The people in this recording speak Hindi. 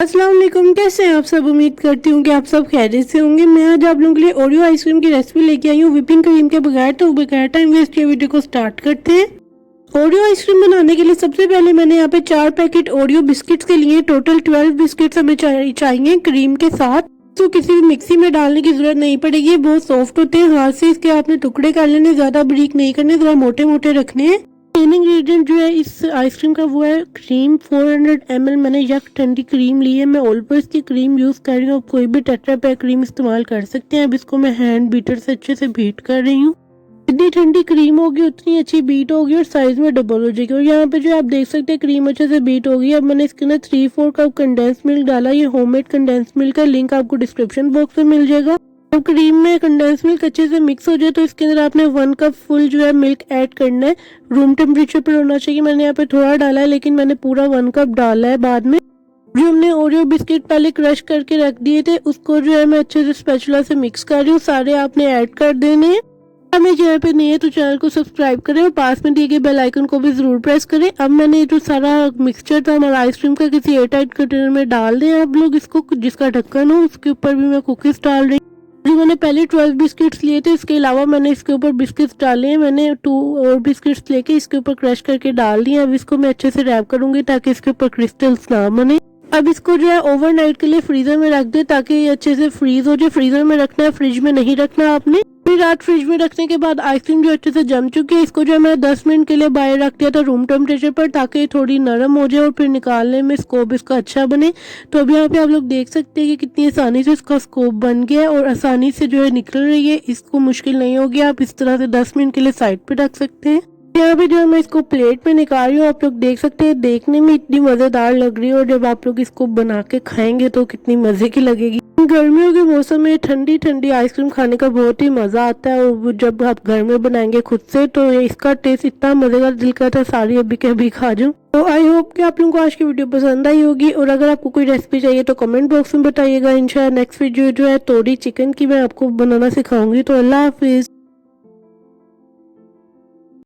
अस्सलाम वालेकुम, कैसे हैं आप सब। उम्मीद करती हूँ कि आप सब खैरियत से होंगे। मैं आज आप लोगों के लिए ओरियो आइसक्रीम की रेसिपी लेके आई हूँ व्हिपिंग क्रीम के बगैर। तो बगैर टाइम वेस्ट किए वीडियो को स्टार्ट करते हैं। ओरियो आइसक्रीम बनाने के लिए सबसे पहले मैंने यहाँ पे 4 पैकेट ओरियो बिस्किट्स के लिए टोटल 12 बिस्किट्स हमें चाहिए क्रीम के साथ। तो किसी भी मिक्सी में डालने की जरूरत नहीं पड़ेगी, बहुत सॉफ्ट होते हैं। हाथ से इसके आपने टुकड़े कर लेने, ज्यादा बारीक नहीं करने, जरा मोटे मोटे रखने हैं। मेन इंग्रेडिएंट जो है इस आइसक्रीम का वो है क्रीम। 400 ml मैंने यक ठंडी क्रीम ली है। मैं ऑलपर्स की क्रीम यूज कर रही हूँ, आप कोई भी टेट्रा पैक क्रीम इस्तेमाल कर सकते हैं। अब इसको मैं हैंड बीटर से अच्छे से बीट कर रही हूँ। जितनी ठंडी क्रीम होगी उतनी अच्छी बीट होगी और साइज में डबल हो जाएगी। और यहाँ पे जो आप देख सकते हैं क्रीम अच्छे से बीट होगी। अब मैंने इसके अंदर 3/4 कप कंडेंस मिल्क डाला। ये होममेड कंडेंस मिल्क का लिंक आपको डिस्क्रिप्शन बॉक्स में मिल जाएगा। जब क्रीम में कंडेंस मिल्क अच्छे से मिक्स हो जाए तो इसके अंदर आपने 1 कप फुल जो है मिल्क ऐड करना है। रूम टेम्परेचर पर होना चाहिए। मैंने यहाँ पे थोड़ा डाला है लेकिन मैंने पूरा 1 कप डाला है बाद में। जो हमने ओरियो बिस्किट पहले क्रश करके रख दिए थे उसको जो है मैं अच्छे से स्पैचुला से मिक्स कर रही हूँ। सारे आपने ऐड कर देने हैं। हमें चैनल पे नहीं है तो चैनल को सब्सक्राइब करें और पास में दिए गए बेल आइकन को भी जरूर प्रेस करें। अब मैंने जो सारा मिक्सचर था हमारा आइसक्रीम का किसी एयरटाइट कंटेनर में डाल दें आप लोग इसको, जिसका ढक्कन हो। उसके ऊपर भी मैं कुकीज डाल रही हूँ। जो मैंने पहले 12 बिस्किट्स लिए थे इसके अलावा मैंने इसके ऊपर बिस्किट्स डाले हैं। मैंने 2 और बिस्किट्स लेके इसके ऊपर क्रश करके डाल दिए। अब इसको मैं अच्छे से रैप करूंगी ताकि इसके ऊपर क्रिस्टल्स ना बने। अब इसको जो है ओवरनाइट के लिए फ्रीजर में रख दे ताकि ये अच्छे से फ्रीज हो जाए। फ्रीजर में रखना है, फ्रिज में नहीं रखना आपने। फिर रात फ्रिज में रखने के बाद आइसक्रीम जो अच्छे से जम चुकी है इसको जो है मैं 10 मिनट के लिए बाहर रख दिया था रूम टेम्परेचर पर ताकि ये थोड़ी नरम हो जाए और फिर निकालने में स्कोप इसका अच्छा बने। तो अब यहाँ पे आप लोग देख सकते हैं कि कितनी आसानी से इसका स्कोप बन गया है और आसानी से जो है निकल रही है। इसको मुश्किल नहीं होगी, आप इस तरह से 10 मिनट के लिए साइड पे रख सकते हैं। यहाँ पे जो है मैं इसको प्लेट में निकाल रही हूँ। आप लोग देख सकते हैं देखने में इतनी मजेदार लग रही है और जब आप लोग इसको बना के खाएंगे तो कितनी मजे की लगेगी। गर्मियों के मौसम में ठंडी ठंडी आइसक्रीम खाने का बहुत ही मजा आता है और जब आप घर में बनाएंगे खुद से तो इसका टेस्ट इतना मजेदार, दिल करता है सारी अभी के अभी खा जाऊं। तो आई होप कि आप लोगों को आज की वीडियो पसंद आई होगी और अगर आपको कोई रेसिपी चाहिए तो कमेंट बॉक्स में बताइएगा। इंशाल्लाह नेक्स्ट वीडियो जो है तोड़ी चिकन की मैं आपको बनाना सिखाऊंगी। तो अल्लाह हाफिज।